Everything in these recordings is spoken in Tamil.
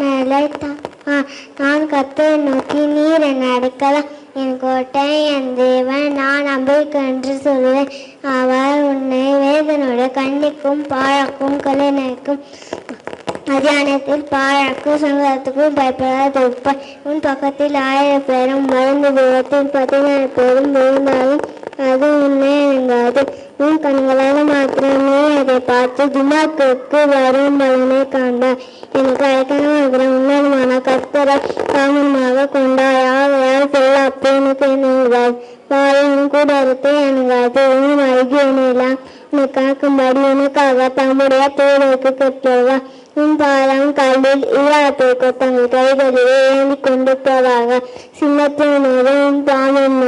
நிலைத்தான். நான் கர்த்தரை நோக்கி, நீர் என்னை அடைக்கலம், என் கோட்டை, என் தேவன், நான் நம்பிக்கை என்று சொல்வேன். அவர் உன்னை வேதனோட கண்ணிக்கும் பாழாக்கும் கலைநைக்கும் மத்தியானத்தில் பாழாக்கும் சங்கத்துக்கும் பயப்படாத இருப்பாய். உன் பக்கத்தில் 1000 பேரும் மருந்து தூரத்தில் 14 பேரும் விழுந்தாலும் அது உன்னை அணுகாது. உன் கண்களால் மாத்திரமே அதை பார்த்து துமாக்குக்கு வரும் பலனை காண்டாய். எனக்கு அழைக்கணும் உன்னதமான கர்த்தரை தாமதமாக கொண்டாய். ஆகையால் பொல்லாப்பு உனக்கு எண்ணுகிறாய். வாயின் கூடாரத்தை அணுகாது. உன் அழுகியெல்லாம் உன்னை காக்கும்படி உனக்காக தம்முடைய தேவைக்கு கட்டுவா. உன் பாதம் கல்லில் இல்லாததற்கு தங்கள் கைகளிலே ஏந்தி கொண்டு போவாக. சிங்கத்தின் மீது உன் பாம்பின்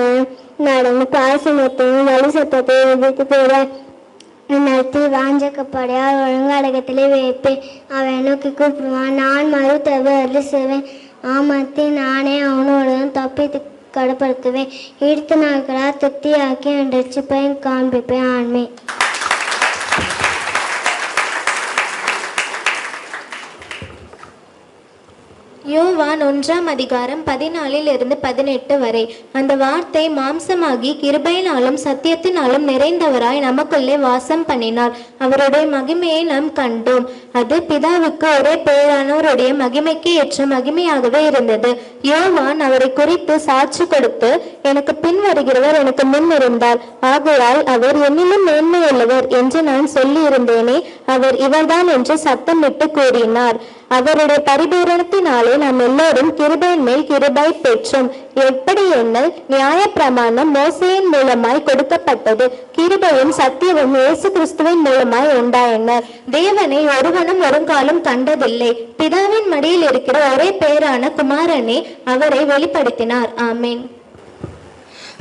நடந்து பாசனத்தையும் வலு சத்தத்தை எதிர்த்து போட நடத்தி வாஞ்சக்கப்படையால் ஒழுங்கடகத்திலே வைப்பேன். அவன் நோக்கி கூப்பிடுவான், நான் மறுத்தவை அருள் செய்வேன். ஆமத்தை நானே அவனோடு தப்பி கடுப்படுத்துவேன். இடுத்த நாட்களால் திருப்தியாக்கி என் ரட்சிப்பை காண்பிப்பேன். ஆண்மை. யோவான் 1:14-18 வரை. அந்த வார்த்தை மாம்சமாகி கிருபையினாலும் சத்தியத்தினாலும் நிறைந்தவராய் நமக்குள்ளே வாசம் பண்ணினார். அவருடைய மகிமையை நாம் கண்டோம். அது பிதாவுக்கு ஒரே பேரானவருடைய மகிமைக்கு ஏற்ற மகிமையாகவே இருந்தது. யோவான் அவரை குறித்து சாட்சி கொடுத்து, எனக்கு பின் வருகிறவர் எனக்கு முன் இருந்தார், ஆகையால் அவர் என்னிலும் மேன்மையுள்ளவர் என்று நான் சொல்லி இருந்தேனே, அவர் இவர்தான் என்று சத்தமிட்டு கூறினார். அவருடைய பரிபூரணத்தினாலே நாம் எல்லோரும் கிருபையின் மேல் கிருபை பெற்றோம். எப்படி எண்ணல் நியாய பிரமாணம் மோசேயின் மூலமாய் கொடுக்கப்பட்டது, கிருபையும் சத்தியமும் இயேசு கிறிஸ்துவின் மூலமாய் உண்டாயின. தேவனை ஒருவனும் ஒருங்காலும் கண்டதில்லை. பிதாவின் மடியில் இருக்கிற ஒரே பேரான குமாரனே அவரை வெளிப்படுத்தினார். ஆமீன்.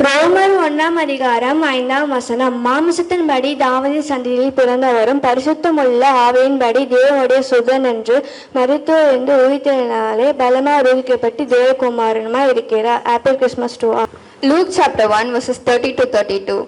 ரோமர் 1:5 மாமிசத்தின்படி தாவீதின் சந்ததியில் பிறந்தவரும் பரிசுத்தமுள்ள ஆவியின்படி தேவனுடைய சுதன் என்று மருத்துவர் என்று உயிர்த்ததினாலே பலமாய் ரூபிக்கப்பட்டு தேவகுமாரனுமாய் இருக்கிறார். Happy Christmas to all. Luke chapter 1:30-32.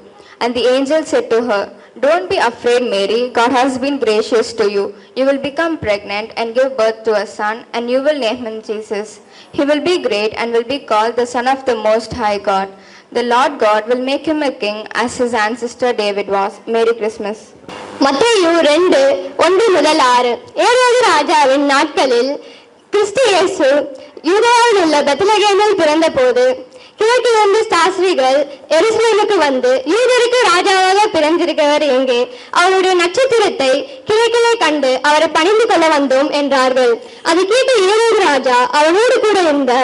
And the angel said to her, Don't be afraid, Mary, God has been gracious to you. You will become pregnant and give birth to a son, and you will name him Jesus. He will be great and will be called the Son of the Most High God. The Lord God will make him a king as his ancestor David was. Merry Christmas. மத்தேயு 2:1-6. ஏரோது ராஜாவின் நாட்களில் கிறிஸ்து இயேசு யூதேயாவில் உள்ள பெத்லகேமில் பிறந்த போது கிழக்கிலிருந்து சாஸ்திரிகள் எருசலேமுக்கு வந்து, யூதருக்கு ராஜாவாக பிறந்திருக்கிறவர் எங்கே? அவருடைய நட்சத்திரத்தை கிழக்கிலே கண்டு அவரை பணிந்து கொள்ள வந்தோம் என்றார்கள். அதை கேட்ட ஏரோது ராஜா அவனோடு கூட இருந்த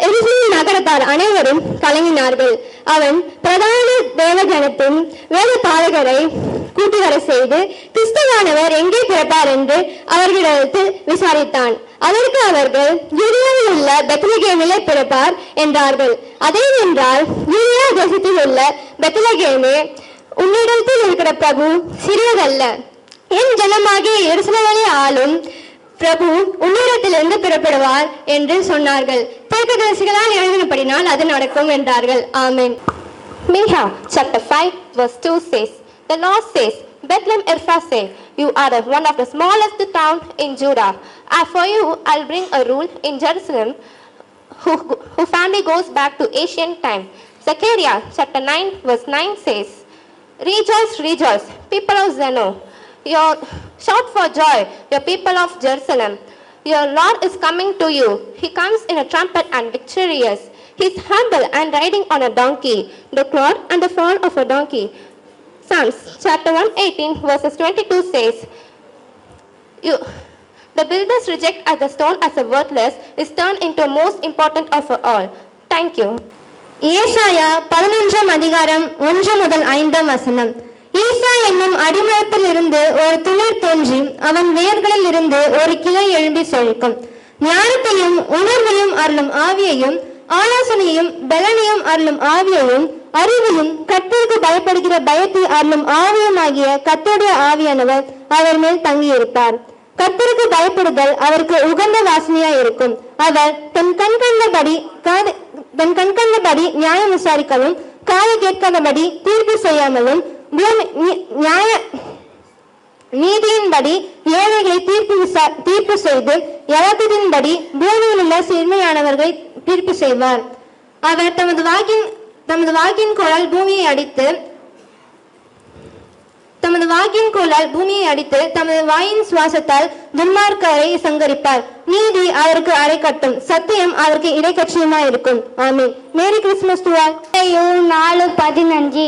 எருசலேம் நகரத்தார் அனைவரும் கலங்கினார்கள். அவன் பிரதான தேவஜனத்தின் வேத பாலகரை கூட்டி வர செய்து, கிறிஸ்துவானவர் எங்கே பிறப்பார் என்று அவர்களிடத்தில் விசாரித்தான். அதற்கு அவர்கள், யூதேயாவில் உள்ள பெத்லகேமிலே பிறப்பார் என்றார்கள். அதே என்றால், யூதேயா தேசத்தில் உள்ள பெத்லகேமே, உன்னிடத்தில் இருக்கிற பிரபு சிறியதல்ல. என் ஜனமாகிய எருசலேமை ஆளும் பிரபு உன்னிடத்திலிருந்து பிறப்படுவார் என்று சொன்னார்கள். தீர்க்கதரிசிகளால் எழுதினபடினால் அது நடக்கும் என்றார்கள். ஆமென். Micha chapter 5:2 says, The Lord says, Bethlehem Ephrathah, you are one of the smallest town in Judah. For you I'll bring a rule in Jerusalem who family goes back to ancient time. Zechariah chapter 9:9 says, Rejoice, rejoice, people of Zion. Shout for joy, your people of Jerusalem. Your Lord is coming to you. He comes in a trumpet and victorious. He is humble and riding on a donkey, the clod and the fall of a donkey. Psalms chapter 118:22 says, The builders reject as the stone as a worthless is turned into most important of all. Thank you. ஏசாயா 11:1-5. ஈசா என்னும் அடிமரத்தில் இருந்து ஒரு துளிர் தோன்றி அவன் வேர்களில் இருந்து ஒரு கிளை எழும்பி செழிக்கும். ஞானத்தையும் உணர்வையும் அருளும் ஆவியையும், ஆலோசனையும் பலனையும் அருளும் ஆவியையும், அறிவையும் கர்த்தருக்கு பயப்படுகிற பயத்தை அருளும் ஆவியும் ஆகிய கர்த்தருடைய ஆவியானவர் அவர் மேல் தங்கியிருப்பார். கர்த்தருக்கு பயப்படுதல் அவருக்கு உகந்த வாசனையாய் இருக்கும். அவர் தன் கண்கண்டபடி நியாயம் விசாரிக்கவும், காது கேட்காதபடி தீர்ப்பு செய்யாமலும், நீதியின்படி ஏழைகளை தீர்ப்பு செய்து இறக்கத்தின்படி பூமியில் உள்ள சிறுமையானவர்களை தீர்ப்பு செய்வார். அவர் தமது வாக்கின் கோலால் பூமியை அடித்து தமது வாயின் சுவாசத்தால் துன்மார்க்கரை சங்கரிப்பார். நீதி அவருக்கு அரை கட்டும், சத்தியம் அவருக்கு இடைக்கட்சியுமாயிருக்கும். Amen. Merry Christmas to all. 4:15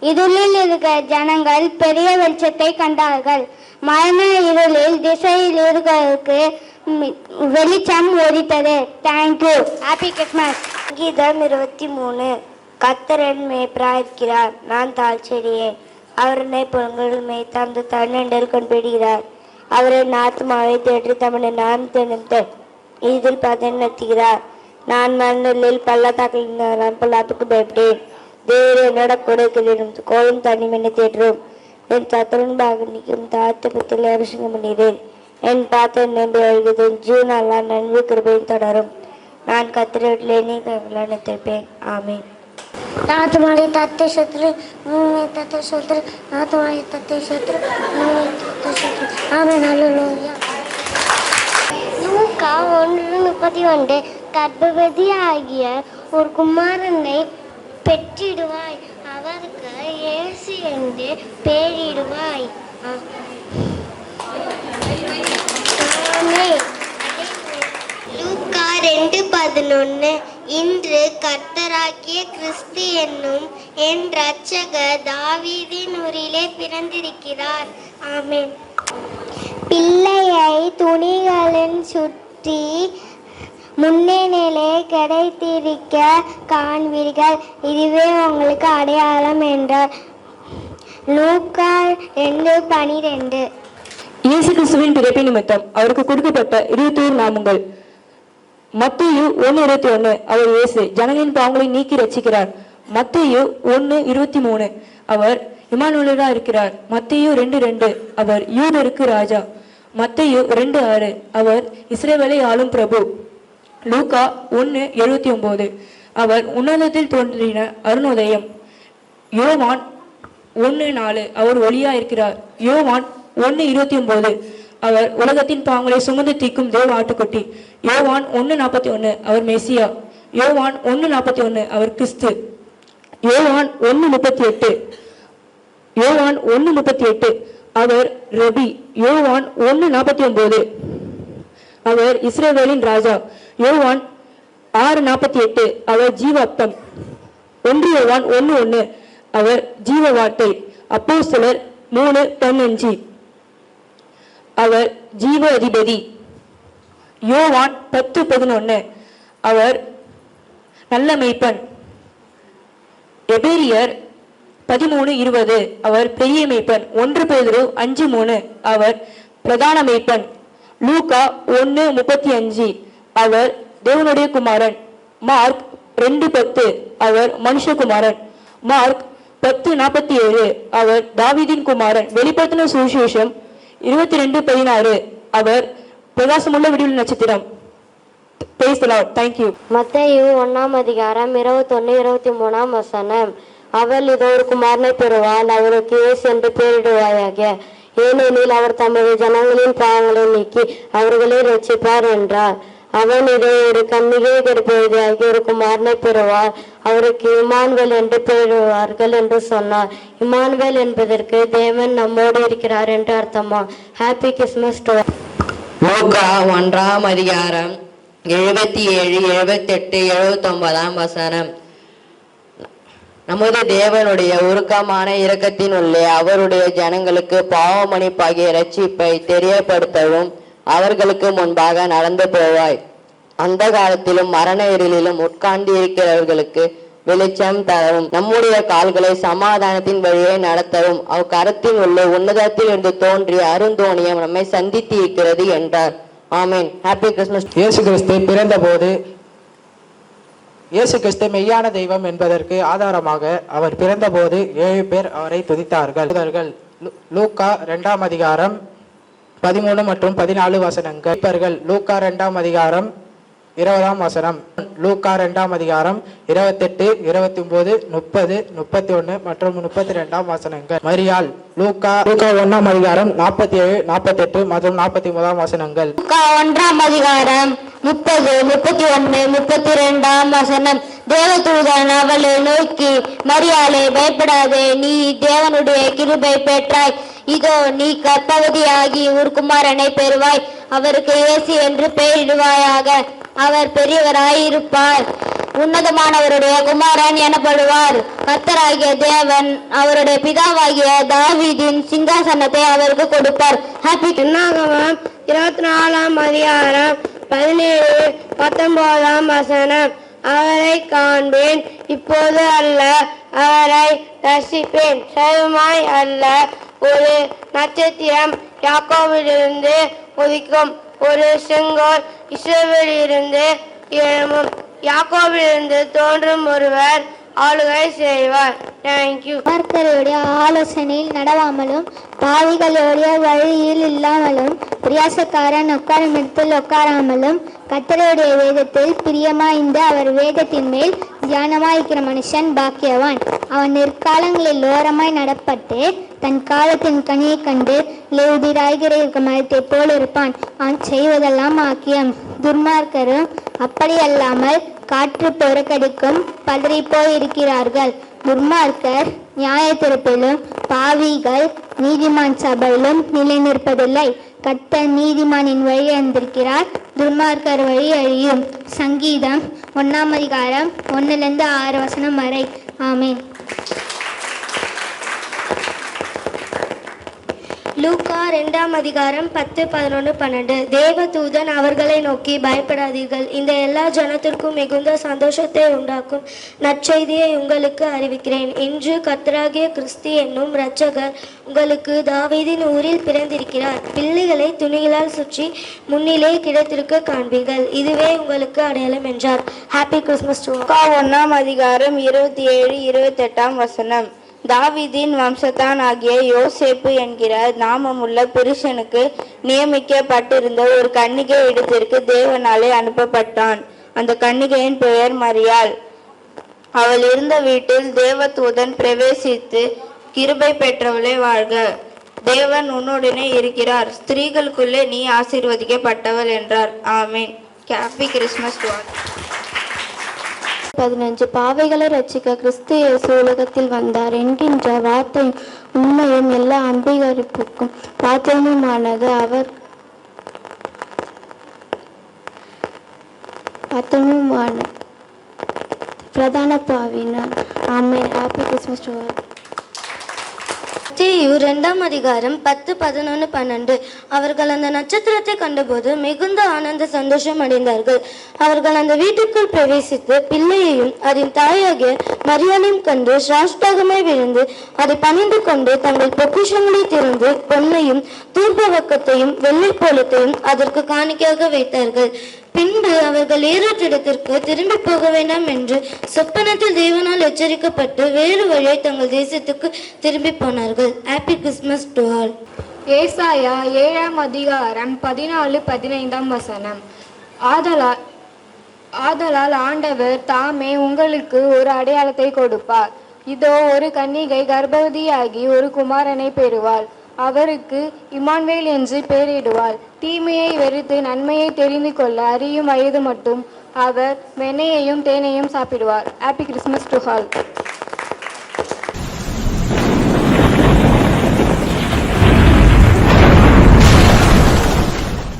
இருளில் இருக்கிற ஜனங்கள் பெரிய வெளிச்சத்தை கண்டார்கள். மரண இருளில் திசையில் இருக்கிறவருக்கு வெளிச்சம் ஒதித்தது. தேங்க்யூ. Happy Christmas. கீதம் 23. கர்த்தர் என் மேய்ப்பராய் இருக்கிறார், நான் தாழ்ச்செடியே. அவர் என்னை புறங்களில் மேய்த்து அந்த தண்ணீரில் கொண்டுவிடுகிறார். அவர் என் ஆத்மாவை தேற்றி தமது நாமத்தை இதில் பதனத்துகிறார். நான் மண்ணில் பள்ளத்தாக்கில் பள்ளத்துக்கு பயப்பட்டேன். தேவரே என்னோட கொடுக்கிறேன், கோலும் தனிமனை தேற்றும். என் சத்துரன் பாகனிக்கும் தாத்த பத்தில் அபிஷேகம் பண்ணினேன். என் பாத்திரம் நம்பி அழுகிறது. ஜீவனால நன்மை கிருபையும் தொடரும். நான் கத்திரவில்லை, நீ கவலானத்திருப்பேன். ஆமீன். तुम्हारी तत्व शत्रु तत्व शत्रु तुम्हारी तत्व शत्रु तत्व शत्रु आमेन हालेलूया. லூக்கா 1:31 கர்ப்பவதி ஆகிய ஒரு குமாரனை பெற்றிடுவாய், அவருக்கு இயேசு என்று பெயரிடுவாய். லூக்கா 2:11 இன்று கர்த்தராகிய கிறிஸ்து என்னும் என் இரட்சகர் தாவீதின் ஊரிலே பிறந்திருக்கிறார். ஆமென். பிள்ளையை துணிகளின் சுற்றி முன்னணியிலே கிடைத்திருக்க காண்பீர்கள், இதுவே உங்களுக்கு அடையாளம் என்றார். லூக்கா 2:12. இயேசு கிறிஸ்துவின் பிறப்பு நிமித்தம் அவருக்கு கொடுக்கப்பட்ட 21 நாமங்கள். மத்தேயு 1:21 அவர் இயேசு ஜனங்களின் பாவங்களை நீக்கி ரட்சிக்கிறார். மத்தேயு 1:23 அவர் இம்மானுவேலா இருக்கிறார். மத்தேயு 2:2 அவர் யூதருக்கு ராஜா. மத்தேயு 2:6 அவர் இஸ்ரவேலை ஆளும் பிரபு. லூக்கா 1:79 அவர் உன்னதத்தில் தோன்றின அருணோதயம். யோவான் 1:4 அவர் ஒளியா இருக்கிறார். யோவான் 1:29 அவர் உலகத்தின் பாவங்களை சுமந்து தீர்க்கும் தேவ ஆட்டுக்குட்டி. யோவான் 1:41 அவர் மெசியா. யோவான் 1:41 அவர் கிறிஸ்து. யோவான் 1:38 அவர் ரபி. யோவான் 1:49 அவர் இஸ்ரவேலின் ராஜா. யோவான் 6:48 அவர் ஜீவாப்தம். 1 யோவான் 1:1 அவர் ஜீவ வார்த்தை. அப்போஸ்தலர் 3:15 அவர் ஜீவ அதிபதி. யோவான் 10:11 அவர் நல்ல மேய்ப்பன். எபேரியர் 13:20 அவர் பெரிய மேய்ப்பன். 1 பேதுரு 5:3 அவர் பிரதான மேய்ப்பன். லூக்கா 1:35 அவர் தேவனுடைய குமாரன். மார்க் 2:10 அவர் மனுஷகுமாரன். மார்க் 10:47 அவர் தாவீதின் குமாரன். வெளிப்படுத்தின சுவிசேஷம் 22:16 அவர் பிரகாசமுள்ள விடியல் நட்சத்திரம். Praise the Lord. Thank you. மத்தேயு 1:21-23 அவள் இதோ ஒரு குமாரனை பெறுவாள், அவருக்கு இயேசு என்று பெயரிடுவாயாக, ஏனெனில் அவர் தமது ஜனங்களின் பாவங்களை நீக்கி அவர்களை ரட்சிப்பார் என்றார். அவன் இதோ ஒரு கன்னிகை கர்ப்பவதியாகி ஒரு குமாரனை பெறுவார், அவருக்கு இம்மானுவேல் என்று பெயரிடுவார்கள் என்று சொன்னார். இம்மானுவேல் என்பதற்கு தேவன் நம்மோடு இருக்கிறார் என்று அர்த்தமா. ஹாப்பி கிறிஸ்மஸ் டு லூக்கா 1:77 77 78 79 நமது தேவனுடைய உருக்கமான இரக்கத்தின் உள்ளே அவருடைய ஜனங்களுக்கு பாவமன்னிப்பாகிய இரட்சிப்பை தெரியப்படுத்தவும் அவர்களுக்கு முன்பாக நடந்து போவாய். அந்த காலத்திலும் மரண இருளிலும் உட்கார்ந்து இருக்கிறவர்களுக்கு வெளிச்சம் தரவும் நம்முடைய கால்களை சமாதானத்தின் வழியை நடத்தவும் கரத்தின் உள்ளே உன்னதத்தில் இருந்து தோன்றிய அருந்தோணியம் நம்மை சந்தித்து இருக்கிறது என்றார். ஆமீன். Happy Christmas. இயேசு கிறிஸ்து பிறந்தபோது இயேசு கிறிஸ்து மெய்யான தெய்வம் என்பதற்கு ஆதாரமாக அவர் பிறந்தபோது 7 பேர் அவரை துதித்தார்கள். லூக்கா 2:13 மற்றும் 14 லூக்கா 2:13 20ஆம் வசனம். லூக்கா 2ஆம் அதிகாரம் 28, 29, 30, 31 மற்றும் 32ஆம் வசனங்கள். மரியாள். லூக்கா 1ஆம் அதிகாரம் 47, 48 மற்றும் 41ஆம் வசனங்கள். லூக்கா 1ஆம் அதிகாரம் 30, 31, 32ஆம் வசனம். தேவதூதன் அவளை நோக்கி, மரியாளே, பயப்படாதே, நீ தேவனுடைய கிருபை பெற்றாய். இதோ நீ கர்ப்பவதியாகி ஒரு குமாரனை பெறுவாய். அவருக்கு இயேசு என்று பெயரிடுவாயாக. அவர் பெரியவராயிருப்பார். உன்னதமானவருடைய குமாரன் எனப்படுவார். கர்த்தராகிய தேவன் அவருடைய பிதாவாகிய தாவீதின் சிங்காசனத்தை அவருக்கு கொடுப்பார். ஹாப்பி. என்னாகமம் 24ஆம் அதிகாரம் 17, 19ஆம் வசனம். அவரை காண்பேன், இப்போது அல்ல, அவரை தரிசிப்பேன், சைவமாய் அல்ல. ஒரு நட்சத்திரம் யாக்கோபிலிருந்து உதிக்கும், ஒரு செங்கோல் இஸ்ரவேலிலிருந்து எழும்பும். யாக்கோபிலிருந்து தோன்றும் ஒருவர் ஆளுகை செய்வார். தேங்க்யூ. பார்க்கருடைய ஆலோசனையில் நடவாமலும், பாவிகளுடைய வழியில் இல்லாமலும், பிரியாசக்காரன் உட்காரும் இடத்தில் உட்காராமலும், கர்த்தருடைய வேதத்தில் பிரியமாய்ந்து அவர் வேதத்தின் மேல் தியானமாயிருக்கிற மனுஷன் பாக்கியவான். அவன் நெற்காலங்களில் ஓரமாய் நடப்பட்டு தன் காலத்தின் கனியை கண்டு லெவுதிராய்கிற மரத்தை போல் இருப்பான். அவன் செய்வதெல்லாம் ஆக்கியம். துர்மார்க்கரும் அப்படியல்லாமல் காற்று பொறுக்கடிக்கும் பதறி போயிருக்கிறார்கள். துர்மார்க்கர் நியாய தீர்ப்பிலும் பாவிகள் நீதிமான் சபையிலும் நிலை நிற்பதில்லை. கர்த்தர் நீதிமானின் வழி அறிந்திருக்கிறார், துர்மார்க்கர் வழி அழியும். சங்கீதம் 1ஆம் அதிகாரம் 1லிருந்து 6 வசனம் வரை. ஆமென். லூக்கா 2ஆம் அதிகாரம் 10, 11, 12. தேவதூதன் அவர்களை நோக்கி, பயப்படாதீர்கள், இந்த எல்லா ஜனத்திற்கும் மிகுந்த சந்தோஷத்தை உண்டாக்கும் நற்செய்தியை உங்களுக்கு அறிவிக்கிறேன். இன்று கர்த்தராகிய கிறிஸ்து என்னும் இரட்சகர் உங்களுக்கு தாவீதின் ஊரில் பிறந்திருக்கிறார். பிள்ளைகளை துணிகளால் சுற்றி முன்னிலே கிடத்திருக்க காண்பீர்கள். இதுவே உங்களுக்கு அடையாளம் என்றார். ஹாப்பி கிறிஸ்மஸ் டு லூக்கா 1ஆம் அதிகாரம் 27, 28ஆம் வசனம். தாவீதின் வம்சத்தான் ஆகிய யோசேப்பு என்கிற நாமமுள்ள புருஷனுக்கு நியமிக்கப்பட்டிருந்த ஒரு கன்னிகை இடத்திற்கு தேவனாலே அனுப்பப்பட்டான். அந்த கன்னிகையின் பெயர் மரியாள். அவள் இருந்த வீட்டில் தேவதூதன் பிரவேசித்து, கிருபை பெற்றவளே வாழ்க, தேவன் உன்னுடனே இருக்கிறார், ஸ்திரீகளுக்குள்ளே நீ ஆசீர்வதிக்கப்பட்டவள் என்றார். ஆமீன். Happy Christmas to all. 15. பாவைகளை ரட்சிக்க கிறிஸ்து இயேசு உலகத்தில் வந்தார் என்கின்ற வார்த்தையும் உண்மையும் எல்லா அங்கீகரிப்புக்கும் பாத்திரமுமானது. அவர் பிரதான பாவினார். Amen. Happy Christmas to all. மத்தேயு 2ஆம் அதிகாரம் 10, 11, 12. அவர்கள் அந்த நட்சத்திரத்தை கண்டபோது மிகுந்த ஆனந்த சந்தோஷம் அடைந்தார்கள். அவர்கள் அந்த வீட்டுக்குள் பிரவேசித்து பிள்ளையையும் அதன் தாயாகிய மரியாளையும் கண்டு சாஷ்டாகமாய் விழுந்து அதை பணிந்து கொண்டு தங்கள் பொக்கிஷங்களை திறந்து பொன்னையும் தூர்பவக்கத்தையும் வெள்ளை போலத்தையும் அதற்கு காணிக்கையாக வைத்தார்கள். பின்பு அவர்கள் ஏரோத்திடத்திற்கு திரும்பி போக வேண்டாம் என்று சொப்பனத்தில் தேவனால் எச்சரிக்கப்பட்டு வேறு வழியை தங்கள் தேசத்துக்கு திரும்பி போனார்கள். Happy Christmas to all. ஏசாயா 7ஆம் அதிகாரம் 14, 15ஆம் வசனம். ஆதலால் ஆண்டவர் தாமே உங்களுக்கு ஒரு அடையாளத்தை கொடுப்பார். இதோ ஒரு கன்னிகை கர்ப்பவதியாகி ஒரு குமாரனை பெறுவாள். அவருக்கு இம்மானுவேல் என்று பெயரிடுவாள். தீமையை வெறுத்து நன்மையை தெரிந்து கொள்ள அறியும் வயது மட்டும் அவர் வெண்ணையையும் தேனையும் சாப்பிடுவார். Happy Christmas to all.